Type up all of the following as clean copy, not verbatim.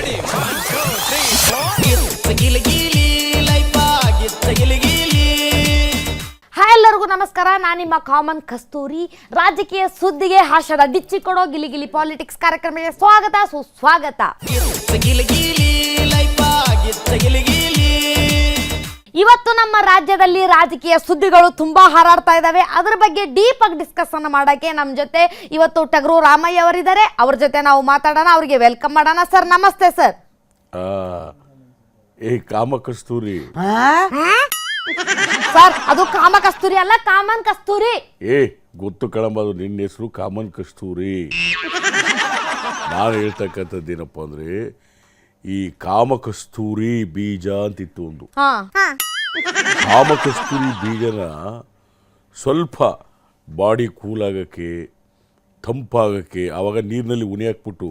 Hi ಎಲ್ಲರಿಗೂ ನಮಸ್ಕಾರ. ನಾನು ನಿಮ್ಮ ಕಾಮನ್ ಕಸ್ತೂರಿ. ರಾಜಕೀಯ ಸುದ್ದಿಗೆ ಹಾಸ್ಯದ ಬಿಚ್ಚಿಕೊಡೋ ಗಿಲಿ ಗಿಲಿ ಪಾಲಿಟಿಕ್ಸ್ ಕಾರ್ಯಕ್ರಮಕ್ಕೆ ಸ್ವಾಗತ ಸುಸ್ವಾಗತ. ಇವತ್ತು ನಮ್ಮ ರಾಜ್ಯದಲ್ಲಿ ರಾಜಕೀಯ ಸುದ್ದಿಗಳು ತುಂಬಾ ಹಾರಾಡ್ತಾ ಇದಾವೆ. ಅದರ ಬಗ್ಗೆ ಡೀಪ್ ಆಗಿ ಡಿಸ್ಕಷನ್ ಮಾಡಕ್ಕೆ ನಮ್ಮ ಜೊತೆ ಇವತ್ತು ಟಗರು ರಾಮಯ್ಯ ಅವರಿದ್ದಾರೆ. ಅವ್ರ ಜೊತೆ ನಾವು ಮಾತಾಡೋಣ, ಅವರಿಗೆ ವೆಲ್ಕಮ್ ಮಾಡೋಣ. ಸರ್ ನಮಸ್ತೆ ಸರ್. ಕಾಮ ಕಸ್ತೂರಿ ಸರ್, ಅದು ಕಾಮ ಕಸ್ತೂರಿ ಅಲ್ಲ, ಕಾಮನ್ ಕಸ್ತೂರಿ. ಗೊತ್ತು ಕಳಂಬದು, ನಿನ್ನ ಹೆಸರು ಕಾಮನ್ ಕಸ್ತೂರಿ. ನಾನು ಹೇಳ್ತಕ್ಕಂಥದ್ದೇನಪ್ಪ ಅಂದ್ರೆ, ಈ ಕಾಮ ಕಸ್ತೂರಿ ಬೀಜ ಅಂತಿತ್ತು ಒಂದು. ಕಾಮ ಕಸ್ತೂರಿ ಬೀಜನ ಸ್ವಲ್ಪ ಬಾಡಿ ಕೂಲ್ ಆಗಕ್ಕೆ, ತಂಪಾಗಕ್ಕೆ ಅವಾಗ ನೀರಿನಲ್ಲಿ ಉನಿ ಹಾಕ್ಬಿಟ್ಟು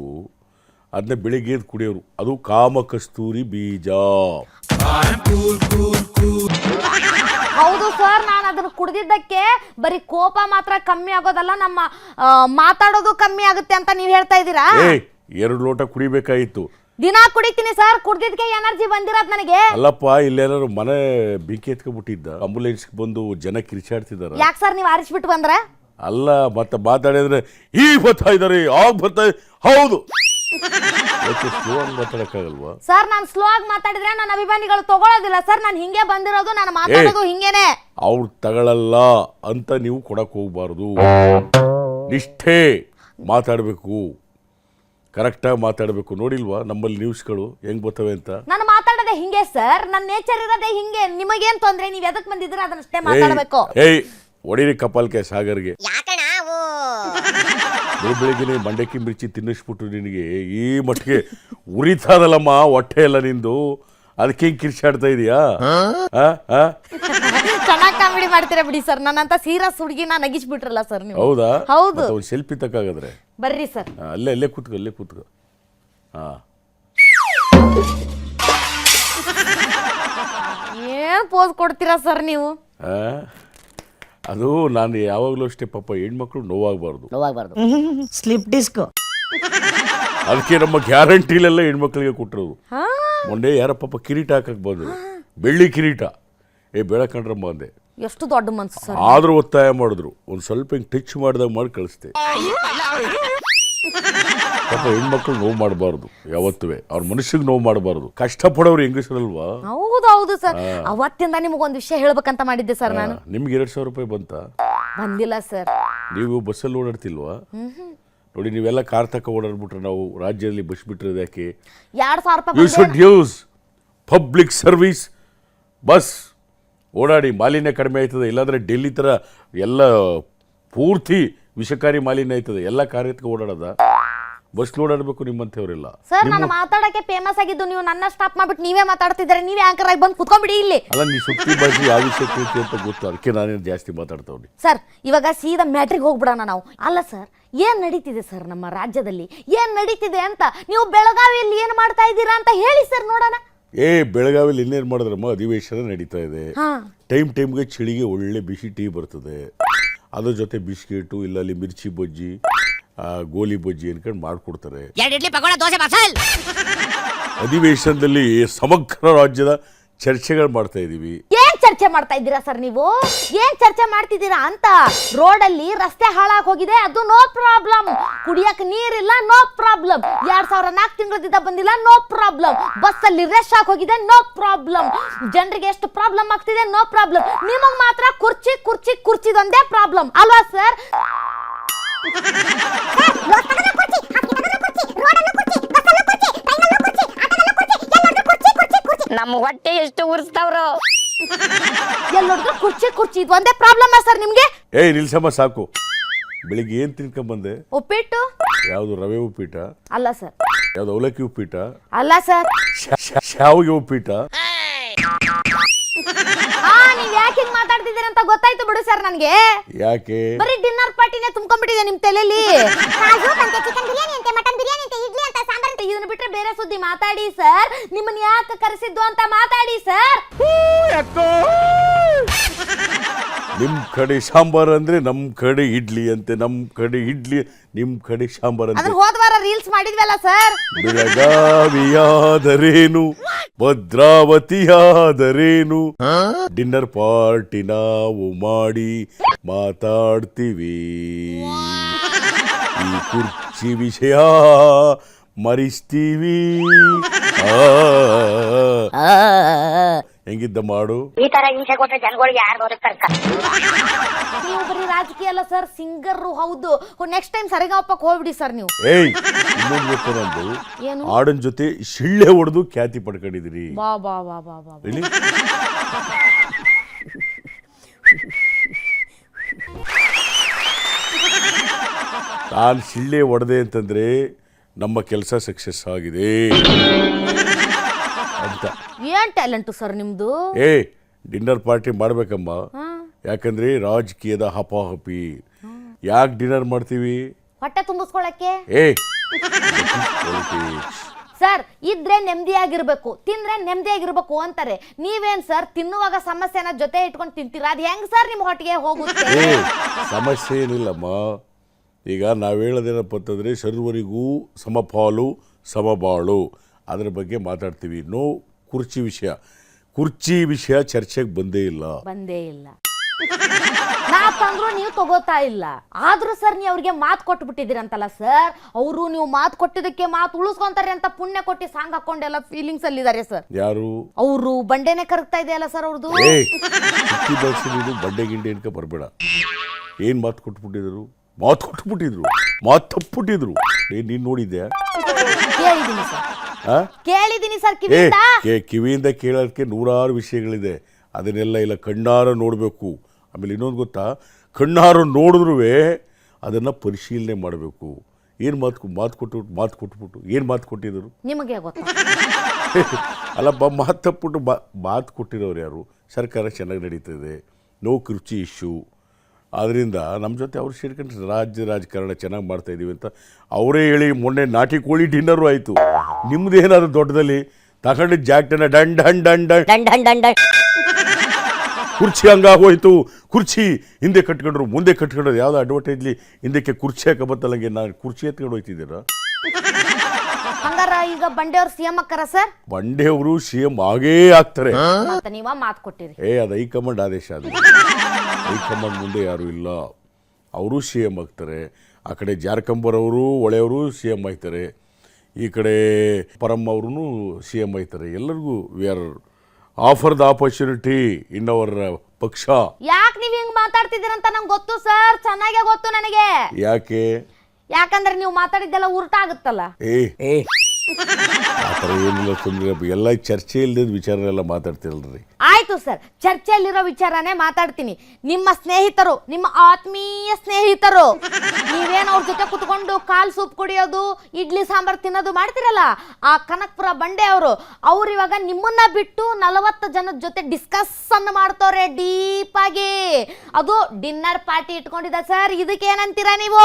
ಅದನ್ನ ಬೆಳಿಗ್ಗೆ ಎದ್ದು ಕುಡಿಯೋರು. ಅದು ಕಾಮ ಕಸ್ತೂರಿ ಬೀಜ. ಹೌದು ಸರ್, ನಾನು ಅದನ್ನು ಕುಡಿದಿದ್ದಕ್ಕೆ ಬರೀ ಕೋಪ ಮಾತ್ರ ಕಮ್ಮಿ ಆಗೋದಲ್ಲ, ನಮ್ಮ ಮಾತಾಡೋದು ಕಮ್ಮಿ ಆಗುತ್ತೆ ಅಂತ ನೀವು ಹೇಳ್ತಾ ಇದ್ದೀರಾ? 2 ಲೋಟ ಕುಡಿಬೇಕಾಗಿತ್ತು. ದಿನ ಕುಡಿತೀನಿ ಸರ್, ಕುಡ್ದಿದ್ದಕ್ಕೆ ಎನರ್ಜಿ ಬಂದಿರೋದು ನನಗೆ. ಅಲ್ಲಪ್ಪ, ಇಲ್ಲೇನಾದ್ರು ಮನೆ ಬೆಂಕಿ ಎತ್ಕೊಬಿಟ್ಟಿದ್ದ, ಆಂಬುಲೆನ್ಸ್ ಬಂದು ಜನ ಕಿರಿಚಾಡ್ತಿದಾರ. ಯಾಕೆ ಸರ್ ನೀವು ಆರಿಸ್ಬಿಟ್ಟು ಬಂದ್ರೆ? ಅಲ್ಲ, ಮತ್ತೆ ಮಾತಾಡಿದ್ರೆ ಈಗ ಬರ್ತಾ ಇದಾರೆ, ಆಗ ಬರ್ತಾ. ಹೌದು, ಸ್ಲೋ ಆಗಿ ಮಾತಾಡಕ್ಕಾಗಲ್ವಾ ಸರ್? ನಾನು ಸ್ಲೋ ಆಗಿ ಮಾತಾಡಿದ್ರೆ ನನ್ನ ಅಭಿಮಾನಿಗಳು ತಗೊಳ್ಳೋದಿಲ್ಲ ಸರ್. ನಾನು ಹಿಂಗೆ ಬಂದಿರೋದು, ನಾನು ಮಾತಾಡೋದು ಹಿಂಗೇನೆ. ಅವ್ರು ತಗೊಳ್ಳಲ್ಲ ಅಂತ ನೀವು ಕೊಡಕ್ ಹೋಗ್ಬಾರ್ದು. ನಿಷ್ಠೆ ಮಾತಾಡಬೇಕು, ಕರೆಕ್ಟಾಗಿ ಮಾತಾಡಬೇಕು. ನೋಡಿಲ್ವಾ ನಮ್ಮಲ್ಲಿ ನ್ಯೂಸ್ಗಳು ಹೆಂಗ್ ಬರ್ತವೆ ಅಂತ? ನಾನು ಮಾತಾಡೋದೇ ಹಿಂಗೆ ಸರ್, ನನ್ನ ನೇಚರ್ ಇರೋದೇ ಹಿಂಗೆ. ನಿಮಗೇನ್ ತೊಂದ್ರೆ? ನೀವು ಎದಕ್ ಬಂದಿದ್ರೆ ಅದನ್ನಷ್ಟೇ ಮಾತಾಡಬೇಕು. ಹೊಡಿರಿ ಕಪಾಲ್ಕೆ ಸಾಗರ್ಗೆ. ಬೆಳಿಗ್ಗೆ ಮಂಡಕ್ಕಿ ಮಿರ್ಚಿ ತಿನ್ನಿಸ್ಬಿಟ್ಟು ನಿನಗೆ ಈ ಮಟ್ಟಿಗೆ ಉರಿತಾದಲ್ಲಮ್ಮ ಹೊಟ್ಟೆ ಎಲ್ಲ ನಿಂದು. ಅದಕ್ಕೆ ಹಿಂಗ್ ಕಿರ್ಚಾಡ್ತಾ ಇದೀಯಾ? ಚೆನ್ನಾಗಿ ಕಾಮಿಡಿ ಮಾಡ್ತೀರಾ ಬಿಡಿ ಸರ್. ನನ್ನಂತ ಸೀರಿಯಸ್ ಹುಡುಗಿನ ನಗಿಸ್ಬಿಟ್ರಲ್ಲ ಸರ್ ನೀವು. ಹೌದಾ? ಹೌದು. ಒಂದು ಸೆಲ್ಫಿ ತಕ್ಕಾಗದ್ರೆ ಬರ್ರಿ ಸರ್. ಅಲ್ಲೇ ಕೂತ್ಕೋ. ಏನ್ ಪೋಸ್ ಕೊಡ್ತೀರಾ ಸರ್ ನೀವು? ಅದು ನಾನು ಯಾವಾಗಲೂ ಅಷ್ಟೇ, ಪಾಪ ಹೆಣ್ಮಕ್ಳು ನೋವಾಗಬಾರ್ದು. Slip disc. ಅದಕ್ಕೆ ನಮ್ಮ ಗ್ಯಾರಂಟಿಲೆಲ್ಲ ಹೆಣ್ಮಕ್ಳಿಗೆ ಕೊಟ್ಟಿರೋದು. ಮೊನ್ನೆ ಯಾರ ಪಾಪ ಕಿರೀಟ ಹಾಕಕ್ ಬಂದ್ರು, ಬೆಳ್ಳಿ ಕಿರೀಟ. ಬೆಳಕಂಡ್ರಮ್ಮ ಅಂದೆ. ಎಷ್ಟು ದೊಡ್ಡ ಮನ್ಸು ಸರ್. ಆದ್ರೂ ಒತ್ತಾಯ ಮಾಡಿದ್ರು, ಒಂದ್ ಸ್ವಲ್ಪ ಹಿಂಗ್ ಟಚ್ ಮಾಡಿದಾಗ ಮಾಡಿ ಕಳಿಸ್ತೆ. ಪಾಪ ಹೆಣ್ಮಕ್ಳು ನೋವು ಮಾಡಬಾರ್ದು ಯಾವತ್ತುವೆ. ಅವ್ರ ಮನುಷ್ಯಗ್ ನೋವು ಮಾಡಬಾರ್ದು. ಕಷ್ಟಪಡೋರು ಹೆಂಗಸರಲ್ವಾ? ಹೌದು ಸರ್. ಅವತ್ತಿಂದ ನಿಮಗೊಂದು ವಿಷಯ ಹೇಳ್ಬೇಕಂತ ಮಾಡಿದ್ದೆ ಸರ್ ನಾನು. ನಿಮ್ಗೆ 2,000 ರೂಪಾಯಿ ಬಂದಿಲ್ಲ ಸರ್. ನೀವು ಬಸ್ಸಲ್ಲಿ ಓಡಾಡ್ತಿಲ್ವಾ? ನೋಡಿ, ನೀವೆಲ್ಲ ಕಾರ್ ತಕ ಓಡಾಡ್ಬಿಟ್ರೆ ನಾವು ರಾಜ್ಯದಲ್ಲಿ ಬಸ್ ಬಿಟ್ಟಿರೋದು ಯಾಕೆ? 2,000 ರೂಪಾಯಿ. You should use public service. Bus ಓಡಾಡಿ, ಮಾಲಿನ್ಯ ಕಡಿಮೆ ಆಯ್ತದೆ. ಇಲ್ಲಾಂದ್ರೆ ಡೆಲ್ಲಿ ತರ ಎಲ್ಲ ಪೂರ್ತಿ ವಿಷಕಾರಿ ಮಾಲಿನ್ಯ ಆಯ್ತದೆ. ಎಲ್ಲ ಕಾರ್ ಎತ್ಕ ಓಡಾಡೋದ? ಬಸ್ ಓಡಾಡಬೇಕು ನಿಮ್ಮಂತವ್ರೆಲ್ಲ. ಸರ್, ನಾನು ಮಾತಾಡಕ್ಕೆ ಫೇಮಸ್ ಆಗಿದ್ದು ನೀವು ನನ್ನ ಸ್ಟಾಪ್ ಮಾಡ್ಬಿಟ್ಟು ನೀವೇ ಮಾತಾಡ್ತಿದ್ದಾರೆ. ನೀವೇ ಆಂಕರ್ ಆಗಿ ಬಂದು ಕುತ್ಕೊಂಡ್ಬಿಡಿ ಇಲ್ಲಿ. ಅಲ್ಲ, ನೀ ಸುತ್ತಿ ಬಾಜಿ ಯಾವ ವಿಷಯ ಕೇಳ್ತಿ ಅಂತ ಗೊತ್ತು, ಅದಕ್ಕೆ ನಾನೇನು ಜಾಸ್ತಿ ಮಾತಾಡ್ತಾವ್ನಿ. ಸರ್, ಇವಾಗ ಸೀದಾ ಮ್ಯಾಟ್ರಿಗೆ ಹೋಗ್ಬಿಡೋಣ ನಾವು. ಅಲ್ಲ ಸರ್, ಏನ್ ನಡೀತಿದೆ ಸರ್ ನಮ್ಮ ರಾಜ್ಯದಲ್ಲಿ? ಏನ್ ನಡೀತಿದೆ ಅಂತ ನೀವು ಬೆಳಗಾವಿಯಲ್ಲಿ ಏನ್ ಮಾಡ್ತಾ ಇದ್ದೀರಾ ಅಂತ ಹೇಳಿ ಸರ್, ನೋಡೋಣ. ಬೆಳಗಾವಿಯಲ್ಲಿ ಇನ್ನೇನು ಮಾಡಿದ್ರಮ್ಮ, ಅಧಿವೇಶನ ನಡೀತಾ ಇದೆ. ಟೈಮ್ಗೆ ಚಳಿಗೆ ಒಳ್ಳೆ ಬಿಸಿ ಟೀ ಬರ್ತದೆ. ಅದ್ರ ಜೊತೆ ಬಿಸ್ಕೆಟು, ಇಲ್ಲ ಅಲ್ಲಿ ಮಿರ್ಚಿ ಬಜ್ಜಿ, ಗೋಲಿ ಬಜ್ಜಿ ಅನ್ಕೊಂಡು ಮಾಡ್ಕೊಡ್ತಾರೆ. ಅಧಿವೇಶನದಲ್ಲಿ ಸಮಗ್ರ ರಾಜ್ಯದ ಚರ್ಚೆಗಳು ಮಾಡ್ತಾ ಇದೀವಿ. ಏನ್ ಚರ್ಚೆ ಮಾಡ್ತಾ ಇದ್ದೀರಾ ಸರ್ ನೀವು? ಏನ್ ಚರ್ಚೆ ಮಾಡ್ತಿದ್ದೀರಾ ಅಂತ? ರೋಡಲ್ಲಿ ರಸ್ತೆ ಹಾಳಾಗಿ ಹೋಗಿದೆ, ಅದು ನೋ ಪ್ರಾಬ್ಲಮ್. ಕುಡಿಯಕ್ಕೆ ನೀರಿಲ್ಲ, ನೋ ಪ್ರಾಬ್ಲಮ್. 2004 ತಿಂಗಳಿಂದ ಬಂದಿಲ್ಲ, ನೋ ಪ್ರಾಬ್ಲಮ್. ಬಸ್ ಅಲ್ಲಿ ರಶ್ ಆಗಿ ಹೋಗಿದೆ, ನೋ ಪ್ರಾಬ್ಲಮ್. ಜನರಿಗೆ ಎಷ್ಟು ಪ್ರಾಬ್ಲಮ್ ಆಗ್ತಿದೆ, ನೋ ಪ್ರಾಬ್ಲಮ್. ನಿಮಗ್ ಮಾತ್ರ ಕುರ್ಚಿದೊಂದೇ ಪ್ರಾಬ್ಲಮ್ ಅಲ್ವಾ ಸರ್? ನಮ್ಮ ಹೊಟ್ಟೆ ಎಷ್ಟು ಉರ್ಸ್ತಾವ್ರು. ಎಲ್ಲೋದ್ರು ಕುರ್ಚಿ ಇದೊಂದೇ ಪ್ರಾಬ್ಲಮ್ ಸರ್ ನಿಮ್ಗೆ? ನಿಲ್ಸಮ್ಮ ಸಾಕು. ಬೆಳಿಗ್ಗೆ ಏನ್ ತಿನ್ಕೊಂಡ್ ಬಂದೆ? ಉಪ್ಪಿಟ್ಟು. ಯಾವ್ದು? ರವೆ ಉಪ್ಪಿಟ? ಅಲ್ಲ ಸರ್. ಯಾವ್ದು? ಅವಲಕ್ಕಿ ಉಪ್ಪಿಟ? ಅಲ್ಲ ಸರ್. ಶಾವಿಗೆ ಉಪ್ಪಿಟ? ನೀವ್ ಯಾಕೆ ಹಿಂಗ್ ಮಾತಾಡ್ತಿದ್ದೀರ ಅಂತ ಗೊತ್ತಾಯ್ತು ಬಿಡು ಸರ್ ನನ್ಗೆ. ಯಾಕೆ? ಬರೀ ಡಿನ್ನರ್ ಪಾರ್ಟಿನೇ ತುಂಬ್ಕೊಂಡ್ಬಿಟ್ಟಿದೆ ನಿಮ್ ತಲೆಯಲ್ಲಿ. ಚಿಕನ್ ಬಿರಿಯಾನಿ ಅಂತೆ, ಮಟನ್ ಬಿರಿಯಾನಿ ಅಂತೆ, ಇಡ್ಲಿ ಅಂತ, ಸಾಂಬಾರ್ ಅಂತ, ಇದನ್ನ ಬಿಟ್ರೆ ಬೇರೆ ಸುದ್ದಿ ಮಾತಾಡಿ ಸರ್. ನಿಮ್ಮನ್ನ ಯಾಕೆ ಕರೆಸಿದ್ದು ಅಂತ ಮಾತಾಡಿ ಸರ್. ನಿಮ್ಮ ಕಡೆ ಸಾಂಬಾರ್ ಅಂದ್ರೆ ನಮ್ಮ ಕಡೆ ಇಡ್ಲಿ ಅಂತೆ, ನಮ್ಮ ಕಡೆ ಇಡ್ಲಿ ನಿಮ್ಮ ಕಡೆ ಸಾಂಬಾರ್ ಅಂತೆ. ಅದನ್ನ ಹೋದ ವಾರ ರೀಲ್ಸ್ ಮಾಡಿದ್ವಲ್ಲ ಸರ್. ಬೆಳಗಾವಿಯಾದರೇನು ಭದ್ರಾವತಿಯಾದರೇನು, ಡಿನ್ನರ್ ಪಾರ್ಟಿ ನಾವು ಮಾಡಿ ಮಾತಾಡ್ತೀವಿ, ಈ ಕುರ್ಚಿ ವಿಷಯ ಮರಿಸ್ತೀವಿ. ಹೆಂಗಿದ್ದ ಮಾಡು. ಈ ತರ ಹಿಂಸೆ ಕೊಟ್ರೆ ಜನಗಳಿಗೆ ಯಾರು ಬದುಕ್ತಾರೆ? ನೀವು ಬರೀ ರಾಜಕೀಯ ಅಲ್ಲ ಸರ್, ಸಿಂಗರ್ ಹೌದು. ನೆಕ್ಸ್ಟ್ ಟೈಮ್ ಸರಿಗಮಪಕ್ಕೆ ಹೋಗ್ಬಿಡಿ ಸರ್ ನೀವು. ಏಯ್ ಇನ್ನೊಂದು ಗೊತ್ತೇನಂದು, ಏನು? ಹಾಡಿನ ಜೊತೆ ಶಿಳ್ಳೆ ಹೊಡೆದು ಖ್ಯಾತಿ ಪಡ್ಕೊಂಡಿದ್ದೀರಿ. ಬಾ ಬಾ ಬಾ ಬಾ ಬಾ. Really? ನಾನು ಶಿಳ್ಳೆ ಹೊಡೆದೆ ಅಂತಂದ್ರೆ ನಮ್ಮ ಕೆಲಸ ಸಕ್ಸಸ್ ಆಗಿದೆ ಅಂತ. ಏನ್ ಟ್ಯಾಲೆಂಟು ಸರ್ ನಿಮ್ದು. ಏ ಡಿನ್ನರ್ ಪಾರ್ಟಿ ಮಾಡ್ಬೇಕಮ್ಮ, ಯಾಕಂದ್ರೆ ರಾಜಕೀಯದ ಹಪಾಹಪಿ. ಯಾಕೆ ಡಿನ್ನರ್ ಮಾಡ್ತೀವಿ? ಹೊಟ್ಟೆ ತುಂಬಿಸ್ಕೊಳಕ್ಕೆ. ಏ ಸರ್ ಇದ್ರೆ ನೆಮ್ಮದಿಯಾಗಿರ್ಬೇಕು, ತಿಂದ್ರೆ ನೆಮ್ಮದಿಯಾಗಿರ್ಬೇಕು ಅಂತಾರೆ. ನೀವೇನ್ ಸರ್ ತಿನ್ನುವಾಗ ಸಮಸ್ಯೆನ ಜೊತೆ ಇಟ್ಕೊಂಡು ತಿಂತೀರಾ? ಅದು ಹೆಂಗ್ ಸರ್ ನಿಮ್ಮ ಹೊಟ್ಟಿಗೆ ಹೋಗುತ್ತೆ? ಏ ಸಮಸ್ಯೆ ಏನಿಲ್ಲಮ್ಮ. ಈಗ ನಾವು ಹೇಳೋದೇನಪ್ಪ ಅಂತಂದರೆ ಸರ್ವರಿಗೂ ಸಮಪಾಲು ಸಮಬಾಳು, ಅದರ ಬಗ್ಗೆ ಮಾತಾಡ್ತೀವಿ. ಕುರ್ಚಿ ವಿಷಯ ಚರ್ಚೆಗೆ ಬಂದೇ ಇಲ್ಲ. ನಾ ತಂದ್ರು ನೀವು ತಗೋತಾ ಇಲ್ಲ. ಆದ್ರೂ ಸರ್ ನೀವು ಅವ್ರಿಗೆ ಮಾತು ಕೊಟ್ಬಿಟ್ಟಿದ್ದೀರಂತಲ್ಲ ಸರ್. ಅವರು ನೀವು ಮಾತು ಕೊಟ್ಟಿದ್ದಕ್ಕೆ ಮಾತು ಉಳಿಸ್ಕೊಂತಾರೆ ಅಂತ ಪುಣ್ಯ ಕೊಟ್ಟು ಸಾಂಗ್ ಹಾಕೊಂಡೆಲ್ಲ ಫೀಲಿಂಗ್ಸ್ ಅಲ್ಲಿ ಇದಾರೆ ಸರ್. ಯಾರು? ಅವರು ಬಂಡೆನೆ ಕರಗ್ತಾ ಇದೆಯಲ್ಲ ಸರ್ ಅವ್ರದ್ದು. ಬಂಡೆ ಗಿಂಡೆ ಅನ್ಕ ಬರಬೇಡ. ಏನ್ ಮಾತು ಕೊಟ್ಬಿಟ್ಟಿದ್ರು? ಮಾತು ತಪ್ಪಿಬಿಟ್ಟಿದ್ರು. ನೀನ್ ನೋಡಿದ್ಯಾ? ಕೇಳಿದೀನಿ ಸರ್ ಕಿವಿಯಿಂದ ಕೇಳೋದಕ್ಕೆ ನೂರಾರು ವಿಷಯಗಳಿದೆ. ಅದನ್ನೆಲ್ಲ ಇಲ್ಲ ಕಣ್ಣಾರ ನೋಡಬೇಕು. ಆಮೇಲೆ ಇನ್ನೊಂದು ಗೊತ್ತಾ, ಕಣ್ಣಾರ ನೋಡಿದ್ರೂ ಅದನ್ನು ಪರಿಶೀಲನೆ ಮಾಡಬೇಕು. ಏನು ಮಾತು ಕೊಟ್ಬಿಟ್ಟು ಏನು ಮಾತು ಕೊಟ್ಟಿದ್ರು ನಿಮಗೆ ಗೊತ್ತಾ? ಅಲ್ಲಪ್ಪ, ಮಾತು ತಪ್ಪಿಬಿಟ್ಟು ಮಾತು ಕೊಟ್ಟಿರೋರು ಯಾರು? ಸರ್ಕಾರ ಚೆನ್ನಾಗಿ ನಡೀತದೆ, ನೋ ಕುರ್ಚಿ ಇಶ್ಯೂ. ಆದ್ದರಿಂದ ನಮ್ಮ ಜೊತೆ ಅವ್ರು ಸೇರ್ಕೊಂಡು ರಾಜಕಾರಣ ಚೆನ್ನಾಗಿ ಮಾಡ್ತಾಯಿದ್ದೀವಿ ಅಂತ ಅವರೇ ಹೇಳಿ ಮೊನ್ನೆ ನಾಟಿ ಕೋಳಿ ಡಿನ್ನರು ಆಯಿತು. ನಿಮ್ದೇನಾದ್ರು ದೊಡ್ಡದಲ್ಲಿ ತಗೊಂಡಿದ್ದ ಜಾಕ್ಟನ್ನ ಡಂಡ್ ಕುರ್ಚಿ ಹಂಗಾಗೋಯ್ತು. ಕುರ್ಚಿ ಹಿಂದೆ ಕಟ್ಕೊಂಡ್ರು ಮುಂದೆ ಕಟ್ಕೊಂಡ್ರು. ಯಾವುದೋ ಅಡ್ವರ್ಟೈಸ್ಲಿ ಹಿಂದಕ್ಕೆ ಕುರ್ಚಿ ಹಾಕಬತ್ತಲ್ಲಂಗೆ ನಾನು ಕುರ್ಚಿ ಎತ್ಕೊಂಡು ಹೋಯ್ತಿದ್ದೀರಾ? ಹಂಗಾರ ಈಗ ಬಂಡೆಯವ್ರು ಸಿಎಂ ಅಕ್ಕಾರ ಸರ್? ಬಂಡೆಯವರು ಸಿಎಂ ಆಗೇ ಆಗ್ತಾರೆ. ನೀವ ಮಾತು ಕೊಟ್ಟಿರಿ. ಅದು ಹೈಕಮಾಂಡ್ ಆದೇಶ. ಅದು ಹೈಕಮಾಂಡ್ ಮುಂದೆ ಯಾರು ಇಲ್ಲ. ಅವರು ಸಿಎಂ ಆಗ್ತಾರೆ. ಆ ಕಡೆ ಜಾರ್ಕಂಬರವರು ಒಳೆಯವರು ಸಿಎಂ ಆಗ್ತಾರೆ. ಈ ಕಡೆ ಪರಮ್ಮ ಅವರು ಸಿಎಂ ಆಗ್ತಾರೆ. ಎಲ್ಲರಿಗೂ we are offer the opportunity in our ಪಕ್ಷ. ಯಾಕೆ ನೀವು ಹಿಂಗ್ ಮಾತಾಡ್ತಿದ್ದೀರಂತ ನಂಗೆ ಗೊತ್ತು ಸರ್, ಚೆನ್ನಾಗೇ ಗೊತ್ತು ನನಗೆ. ಯಾಕಂದ್ರೆ ನೀವು ಮಾತಾಡಿದ್ದೆಲ್ಲ ಉಲ್ಟ ಆಗುತ್ತಲ್ಲ. ಆ ಥರ ಏನಿಲ್ಲ, ಸುಮ್ಮನೆ ಎಲ್ಲ ಚರ್ಚೆ ಇಲ್ಲದ ವಿಚಾರ ಎಲ್ಲ ಮಾತಾಡ್ತಿರಲ್ರಿ. ಆಯ್ತು ಸರ್, ಚರ್ಚೆಯಲ್ಲಿರೋ ವಿಚಾರನೇ ಮಾತಾಡ್ತೀನಿ. ನಿಮ್ಮ ಸ್ನೇಹಿತರು, ನಿಮ್ಮ ಆತ್ಮೀಯ ಸ್ನೇಹಿತರು, ನೀವೇನು ಅವ್ರ ಜೊತೆ ಕುತ್ಕೊಂಡು ಕಾಲ್ ಸೂಪ್ ಕುಡಿಯೋದು, ಇಡ್ಲಿ ಸಾಂಬಾರ್ ತಿನ್ನೋದು ಮಾಡ್ತಿರಲ್ಲ, ಆ ಕನಕಪುರ ಬಂಡೆ ಅವ್ರು ಇವಾಗ ನಿಮ್ಮನ್ನ ಬಿಟ್ಟು 40 ಜನದ ಜೊತೆ ಡಿಸ್ಕಷನ್ ಮಾಡ್ತವ್ರೆ ಡೀಪ್ ಆಗಿ. ಅದು ಡಿನ್ನರ್ ಪಾರ್ಟಿ ಇಟ್ಕೊಂಡಿದ್ದ ಸರ್. ಇದಕ್ಕೆ ಏನಂತೀರಾ ನೀವು?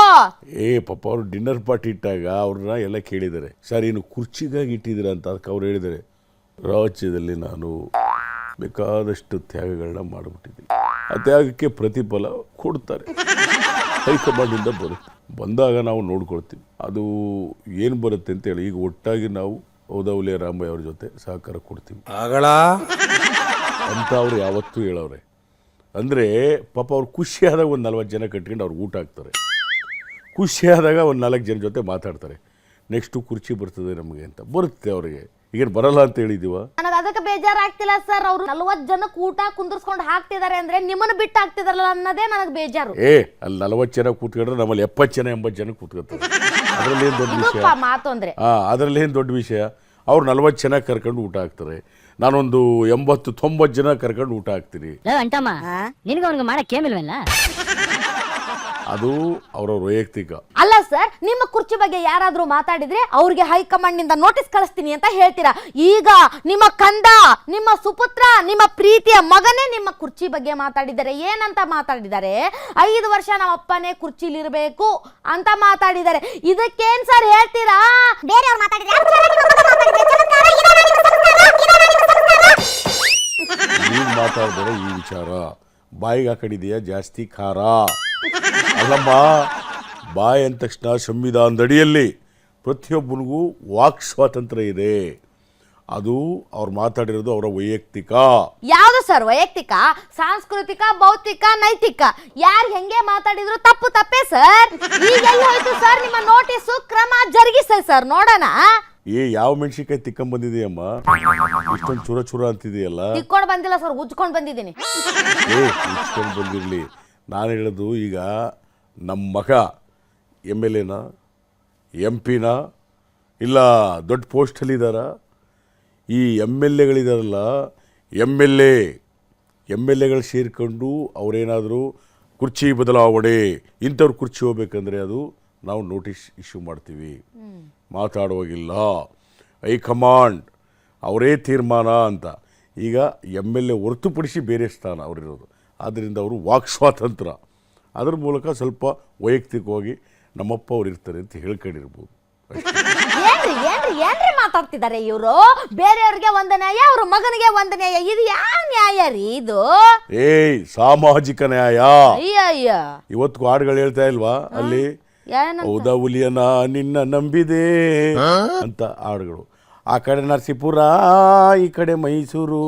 ಪಾಪ ಅವರು ಡಿನ್ನರ್ ಪಾರ್ಟಿ ಇಟ್ಟಾಗ ಅವ್ರನ್ನ ಎಲ್ಲ ಕೇಳಿದ್ದಾರೆ, ಸರ್ ಇನ್ನು ಕುರ್ಚಿಗಾಗಿ ಇಟ್ಟಿದ್ದೀರ ಅಂತ. ಅದಕ್ಕೆ ಅವ್ರು ಹೇಳಿದ್ದಾರೆ, ರಾಜ್ಯದಲ್ಲಿ ನಾನು ಬೇಕಾದಷ್ಟು ತ್ಯಾಗಗಳನ್ನ ಮಾಡಿಬಿಟ್ಟಿದ್ದೀನಿ, ಆ ತ್ಯಾಗಕ್ಕೆ ಪ್ರತಿಫಲ ಕೊಡ್ತಾರೆ. ಹೈಕಮಾಂಡಿಂದ ಬಂದಾಗ ನಾವು ನೋಡ್ಕೊಳ್ತೀವಿ ಅದು ಏನು ಬರುತ್ತೆ ಅಂತ ಹೇಳಿ. ಈಗ ಒಟ್ಟಾಗಿ ನಾವು ಔದೌಲ್ಯ ರಾಮಯ್ಯ ಅವ್ರ ಜೊತೆ ಸಹಕಾರ ಕೊಡ್ತೀವಿ ಅಂತ ಅವ್ರು ಯಾವತ್ತೂ ಹೇಳವ್ರೆ. ಅಂದರೆ ಪಾಪ ಅವ್ರು ಖುಷಿಯಾದಾಗ ಒಂದು 40 ಜನ ಕಟ್ಕೊಂಡು ಅವ್ರು ಊಟ ಹಾಕ್ತಾರೆ, ಖುಷಿಯಾದಾಗ ಒಂದು 4 ಜನ ಜೊತೆ ಮಾತಾಡ್ತಾರೆ. ನೆಕ್ಸ್ಟು ಕುರ್ಚಿ ಬರ್ತದೆ ನಮಗೆ ಅಂತ. ಬರುತ್ತೆ ಅವ್ರಿಗೆ, ಈಗೇನು ಬರಲ್ಲ ಅಂತ ಹೇಳಿದೀವ? ನನಗೆ ಅದಕ್ಕೆ ಬೇಜಾರಾಗ್ತಿಲ್ಲ ಸರ್. ಅವರು 40 ಜನಕ್ಕೆ ಊಟ ಕುಂದರ್ಸ್ಕೊಂಡು ಹಾಕ್ತಿದ್ದಾರೆ ಅಂದ್ರೆ ನಿಮ್ಮನ್ನು ಬಿಟ್ಟು ಹಾಕ್ತಿದಾರಲ್ಲ ಅನ್ನೋದೇ ನನಗೆ ಬೇಜಾರು. ಅಲ್ಲಿ 40 ಜನ ಕೂತ್ಕೊಂಡ್ರೆ ನಮ್ಮಲ್ಲಿ 70 ಜನ 80 ಜನ ಕೂತ್ಕೊತಾರೆ. ಅದರಲ್ಲಿ ಏನು ದೊಡ್ಡ ವಿಷಯ? ಮಾತು ಅಂದ್ರೆ ಅದರಲ್ಲಿ ಏನು ದೊಡ್ಡ ವಿಷಯ? ಅವ್ರು 40 ಜನ ಕರ್ಕೊಂಡು ಊಟ ಹಾಕ್ತಾರೆ, ನಾನೊಂದು 80-90 ಜನ ಕರ್ಕೊಂಡು ಊಟ ಹಾಕ್ತೀನಿ. ನಿನಗೆ ಅವ್ನಿಗೆ ಮಾಡಕ್ಕೆ ಏನಿಲ್ವಲ್ಲ? ಅದು ಅವರ ವೈಯಕ್ತಿಕ ಅಲ್ಲ ಸರ್. ನಿಮ್ಮ ಕುರ್ಚಿ ಬಗ್ಗೆ ಯಾರಾದ್ರೂ ಮಾತಾಡಿದ್ರೆ ಅವ್ರಿಗೆ ಹೈಕಮಾಂಡ್ ನಿಂದ ನೋಟಿಸ್ ಕಳಿಸ್ತೀನಿ ಅಂತ ಹೇಳ್ತೀರಾ. ಈಗ ನಿಮ್ಮ ಕಂದ, ನಿಮ್ಮ ಸುಪುತ್ರ, ನಿಮ್ಮ ಪ್ರೀತಿಯ ಮಗನೇ ನಿಮ್ಮ ಕುರ್ಚಿ ಬಗ್ಗೆ ಮಾತಾಡಿದ್ದಾರೆ. ಏನಂತ ಮಾತಾಡಿದ್ದಾರೆ? 5 ವರ್ಷ ನಮ್ಮ ಅಪ್ಪನೇ ಕುರ್ಚಿಲಿರ್ಬೇಕು ಅಂತ ಮಾತಾಡಿದ್ದಾರೆ. ಇದಕ್ಕೇನ್ ಸರ್ ಹೇಳ್ತೀರಾ? ಬೇರೆಯವ್ರು ಮಾತಾಡಿದ್ರೆ ನೀವು ಮಾತಾಡಿದರೆ ಈ ವಿಚಾರ ಬಾಯಿಗೆ ಹಾಕೊಂಡಿದೀಯ ಜಾಸ್ತಿ ಖಾರ. ಅಲ್ಲಮ್ಮ, ಬಾಯಿ ಅಂದ ತಕ್ಷಣ ಸಂವಿಧಾನದ ಅಡಿಯಲ್ಲಿ ಪ್ರತಿಯೊಬ್ಬನಿಗೂ ವಾಕ್ ಸ್ವಾತಂತ್ರ್ಯ ಇದೆ. ಅದು ಅವ್ರು ಮಾತಾಡಿರೋದು ಅವರ ವೈಯಕ್ತಿಕ. ಯಾವ್ದು ಸರ್ ವೈಯಕ್ತಿಕ, ಸಾಂಸ್ಕೃತಿಕ, ಭೌತಿಕ, ನೈತಿಕ? ಯಾರು ಹೆಂಗೆ ಮಾತಾಡಿದ್ರು ತಪ್ಪು ತಪ್ಪೇ ಸರ್. ಈಗ ಎಲ್ಲಿ ಹೋಯ್ತು ಸರ್ ನಿಮ್ಮ ನೋಟಿಸು? ಕ್ರಮ ಜರುಗಿಸ ಸರ್ ನೋಡೋಣ. ಯಾವ ಮೆಣಸಿನ್ಕಾಯಿ ತಿಕ್ಕೊಂಡ್ ಬಂದಿದೆಯಮ್ಮ? ಇಷ್ಟೊಂದು ಚೂರ ಚೂರ ಅಂತಿದೆಯಲ್ಲ. ತಿಕ್ಕೊಂಡು ಬಂದಿಲ್ಲ ಸರ್, ಉಜ್ಕೊಂಡು ಬಂದಿದ್ದೀನಿ. ಉಜ್ಕೊಂಡು ಬಂದಿರಲಿ. ನಾನು ಹೇಳೋದು, ಈಗ ನಮ್ಮ ಮಗ MLAನ, MP ನ, ಇಲ್ಲ ದೊಡ್ಡ ಪೋಸ್ಟಲ್ಲಿದ್ದಾರ? ಈ MLAಗಳಿದಾರಲ್ಲ, MLAಗಳು ಸೇರಿಕೊಂಡು ಅವರೇನಾದರೂ ಕುರ್ಚಿ ಬದಲಾವಣೆ, ಇಂಥವ್ರು ಕುರ್ಚಿ ಹೋಗ್ಬೇಕಂದ್ರೆ ಅದು ನಾವು ನೋಟಿಸ್ ಇಶ್ಯೂ ಮಾಡ್ತೀವಿ. ಮಾತಾಡುವಾಗಿಲ್ಲ, ಹೈಕಮಾಂಡ್ ಅವರೇ ತೀರ್ಮಾನ ಅಂತ. ಈಗ MLA ಹೊರತುಪಡಿಸಿ ಬೇರೆ ಸ್ಥಾನ ಅವರಿರೋದು. ಆದ್ದರಿಂದ ಅವರು ವಾಕ್ ಸ್ವಾತಂತ್ರ್ಯ, ಅದ್ರ ಮೂಲಕ ಸ್ವಲ್ಪ ವೈಯಕ್ತಿಕವಾಗಿ ನಮ್ಮಪ್ಪ ಅವ್ರು ಇರ್ತಾರೆ ಅಂತ ಹೇಳ್ಕೊಂಡಿರ್ಬೋದು. ಏನ್ರಿ ಏನ್ರಿ ಏನ್ರಿ ಮಾತಾಡ್ತಿದ್ದಾರೆ ಇವರು? ಬೇರೆಯವ್ರಿಗೆ ಒಂದು ನ್ಯಾಯ, ಅವ್ರ ಮಗನಿಗೆ ಒಂದು ನ್ಯಾಯ. ಇದು ಯಾವ ನ್ಯಾಯ ರೀ ಇದು? ಸಾಮಾಜಿಕ ನ್ಯಾಯ. ಅಯ್ಯ ಇವತ್ತು ಹಾಡುಗಳು ಹೇಳ್ತಾ ಇಲ್ವಾ ಅಲ್ಲಿ? ಹೌದಾ ಹುಲಿಯನ ನಿನ್ನ ನಂಬಿದೆ ಅಂತ ಹಾಡುಗಳು. ಆ ಕಡೆ ನರಸೀಪುರ, ಈ ಕಡೆ ಮೈಸೂರು,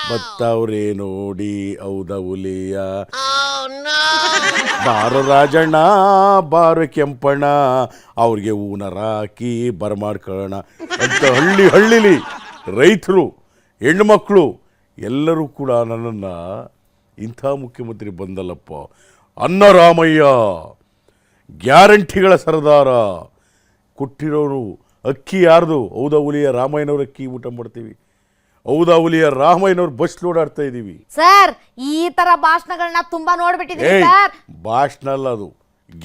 ಬತ್ತವ್ರೆ ನೋಡಿ ಹೌದಾ ಹುಲಿಯ. ಬಾರೋ ರಾಜಣ್ಣ, ಬಾರೋ ಕೆಂಪಣ್ಣ, ಅವ್ರಿಗೆ ಹೂನರ ಹಾಕಿ ಬರಮಾಡ್ಕೊಳ್ಳೋಣ ಅಂತ ಹಳ್ಳಿಲಿ ರೈತರು, ಹೆಣ್ಣುಮಕ್ಕಳು ಎಲ್ಲರೂ ಕೂಡ ನನ್ನನ್ನು ಇಂಥ ಮುಖ್ಯಮಂತ್ರಿ ಬಂದಲ್ಲಪ್ಪ, ಅನ್ನರಾಮಯ್ಯ ಗ್ಯಾರಂಟಿಗಳ ಸರದಾರ, ಕೊಟ್ಟಿರೋರು ಅಕ್ಕಿ ಯಾರ್ದು? ಹೌದಾ ಹುಲಿಯ ರಾಮಯ್ಯನವ್ರ ಅಕ್ಕಿ ಊಟ ಮಾಡ್ತೀವಿ, ಹೌದಾ ಹುಲಿಯ ರಾಮಯ್ಯನವ್ರು ಬಸ್ ಓಡಾಡ್ತಾ ಇದೀವಿ. ಸರ್ ಈ ತರ ಭಾಷಣಗಳನ್ನ ತುಂಬಾ ನೋಡ್ಬಿಟ್ಟಿದ್ದೀವಿ ಸರ್. ಭಾಷಣ ಅಲ್ಲ ಅದು,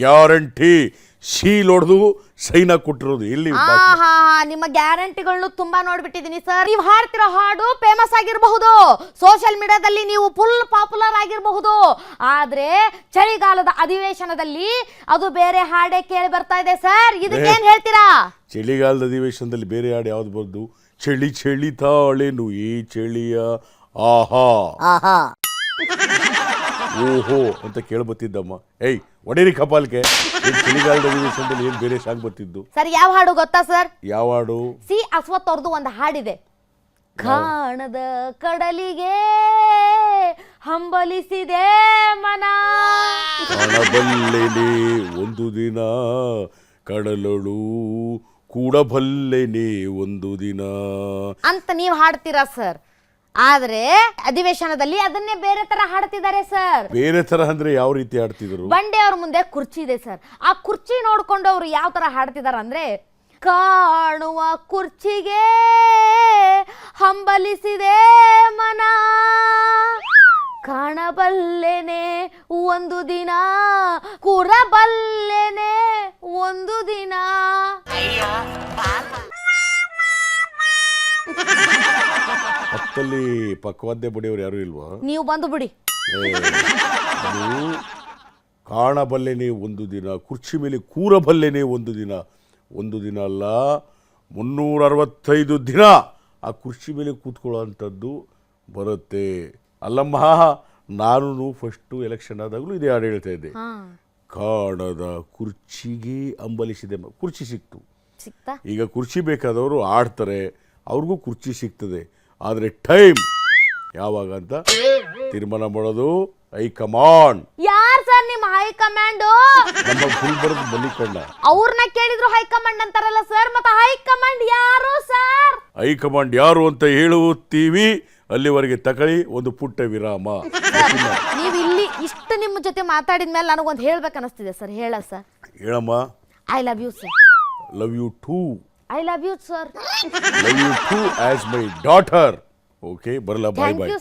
ಗ್ಯಾರಂಟಿ. ಶೀಲ್ ಹೊಡೆದು ಸೈನ್ ಕೊಟ್ಟಿರೋದು. ಇಲ್ಲಿ ನಿಮ್ಮ ಗ್ಯಾರಂಟಿಗಳನ್ನು ತುಂಬಾ ನೋಡ್ಬಿಟ್ಟಿದೀನಿ ಸರ್. ನೀವು ಹಾಡ್ತಿರೋ ಹಾಡು ಫೇಮಸ್ ಆಗಿರಬಹುದು, ಸೋಷಿಯಲ್ ಮೀಡಿಯಾದಲ್ಲಿ ನೀವು ಫುಲ್ ಪಾಪ್ಯುಲರ್ ಆಗಿರಬಹುದು, ಆದ್ರೆ ಚಳಿಗಾಲದ ಅಧಿವೇಶನದಲ್ಲಿ ಅದು ಬೇರೆ ಹಾಡೇ ಕೇಳಿ ಬರ್ತಾ ಇದೆ ಸರ್. ಇದಕ್ಕೇನ್ ಹೇಳ್ತೀರಾ? ಚಳಿಗಾಲದ ಅಧಿವೇಶನದಲ್ಲಿ ಬೇರೆ ಹಾಡು ಯಾವ್ದು ಬಂದು? ಚಳಿ ಚಳಿ ತಾಳೇನು ಈ ಚಳಿಯ ಆಹಾ ಓಹೋ ಅಂತ ಕೇಳ್ಬತ್ತಿದ್ದಮ್ಮ. ಒಡೇರಿ ಕಪಾಲ್ಕೆ. ಚಳಿಗಾಲದ ಅಧಿವೇಶನದಲ್ಲಿ ಏನ್ ಬೇರೆ ಸಾಂಗ್ ಬರ್ತಿದ್ದು ಸರ್? ಯಾವ ಹಾಡು ಗೊತ್ತಾ ಸರ್? ಯಾವ ಹಾಡು? ಸಿ ಅಶ್ವಥ್ ಅವ್ರದ್ದು ಒಂದು ಹಾಡಿದೆ, ಕಾಣದ ಕಡಲಿಗೆ ಹಂಬಲಿಸಿದೆ ಮನ, ಕಾಣಬಲ್ಲೆನೆ ಒಂದು ದಿನ ಕಡಲಳು ಕೂಡಬಲ್ಲೆನೆ ಒಂದು ದಿನ ಅಂತ ನೀವು ಹಾಡ್ತೀರಾ ಸರ್. ಆದ್ರೆ ಅಧಿವೇಶನದಲ್ಲಿ ಅದನ್ನೇ ಬೇರೆ ತರ ಹಾಡ್ತಿದ್ದಾರೆ ಸರ್. ಬೇರೆ ತರ ಅಂದ್ರೆ ಯಾವ ರೀತಿ ಹಾಡ್ತಿದ್ರು? ಬಂಡೆ ಅವ್ರ ಮುಂದೆ ಕುರ್ಚಿ ಇದೆ ಸರ್. ಆ ಕುರ್ಚಿ ನೋಡ್ಕೊಂಡು ಅವ್ರು ಯಾವ ತರ ಹಾಡ್ತಿದಾರ ಅಂದ್ರೆ, ಕಾಣುವ ಕುರ್ಚಿಗೆ ಹಂಬಲಿಸಿದೆ ಮನ, ಕಾಣಬಲ್ಲೆನೆ ಒಂದು ದಿನ ಕೂರಬಲ್ಲೆನೆ ಒಂದು ದಿನ. ಪಕ್ಕದಲ್ಲಿ ಪಕ್ಕವಾದ್ಯ ಬಡಿಯವ್ರು ಯಾರು ಇಲ್ವಾ? ನೀವು ಬಂದು ಬಿಡಿ. ಅದು ಕಾಣಬಲ್ಲೆನೆ ಒಂದು ದಿನ, ಕುರ್ಚಿ ಮೇಲೆ ಕೂರಬಲ್ಲೆನೆ ಒಂದು ದಿನ. ಒಂದು ದಿನ ಅಲ್ಲ, 365 ದಿನ ಆ ಕುರ್ಚಿ ಮೇಲೆ ಕೂತ್ಕೊಳ್ಳೋ ಅಂಥದ್ದು ಬರುತ್ತೆ. ಅಲ್ಲಮ್ಮ, ನಾನು ಫಸ್ಟು ಎಲೆಕ್ಷನ್ ಆದಾಗಲೂ ಇದೇ ಹಾಡು ಹೇಳ್ತಾ ಇದ್ದೆ. ಕಾಣದ ಕುರ್ಚಿಗೆ ಅಂಬಲಿಸಿದೆ. ಕುರ್ಚಿ ಸಿಕ್ತು. ಈಗ ಕುರ್ಚಿ ಬೇಕಾದವರು ಆಡ್ತಾರೆ, ಅವ್ರಿಗೂ ಕುರ್ಚಿ ಸಿಗ್ತದೆ. ಆದರೆ ಟೈಮ್ ಯಾವಾಗ ಅಂತ ತೀರ್ಮಾನ ಮಾಡೋದು ಹೈಕಮಾಂಡ್. ಯಾರ್ ಸರ್ ನಿಮ್ಮ ಹೈಕಮಾಂಡ್? ನಮ್ಮ ಗುಲ್ಬರ್ಗ ಮಲ್ಲಿಕಣ್ಣ. ಅವ್ರನ್ನ ಕೇಳಿದ್ರು ಹೈಕಮಾಂಡ್ ಅಂತಾರಲ್ಲ ಸರ್, ಮತ್ತೆ ಹೈಕಮಾಂಡ್ ಯಾರು ಸರ್? ಹೈಕಮಾಂಡ್ ಯಾರು ಅಂತ ಹೇಳುತ್ತೀವಿ, ಅಲ್ಲಿವರೆಗೆ ತಗೊಳ್ಳಿ ಒಂದು ಪುಟ್ಟ ವಿರಾಮ. ನೀವು ಇಲ್ಲಿ ಇಷ್ಟು ನಿಮ್ಮ ಜೊತೆ ಮಾತಾಡಿದ ಮೇಲೆ ನನಗೊಂದು ಹೇಳ್ಬೇಕು ಅನಿಸ್ತಿದೆ ಸರ್. ಹೇಳ ಸರ್. ಹೇಳಮ್ಮ. I love you sir. Love you too. I love you sir. Love you too as my daughter. Okay, ಬರಲ್ಲ. ಬಾಯ್ ಬಾಯ್.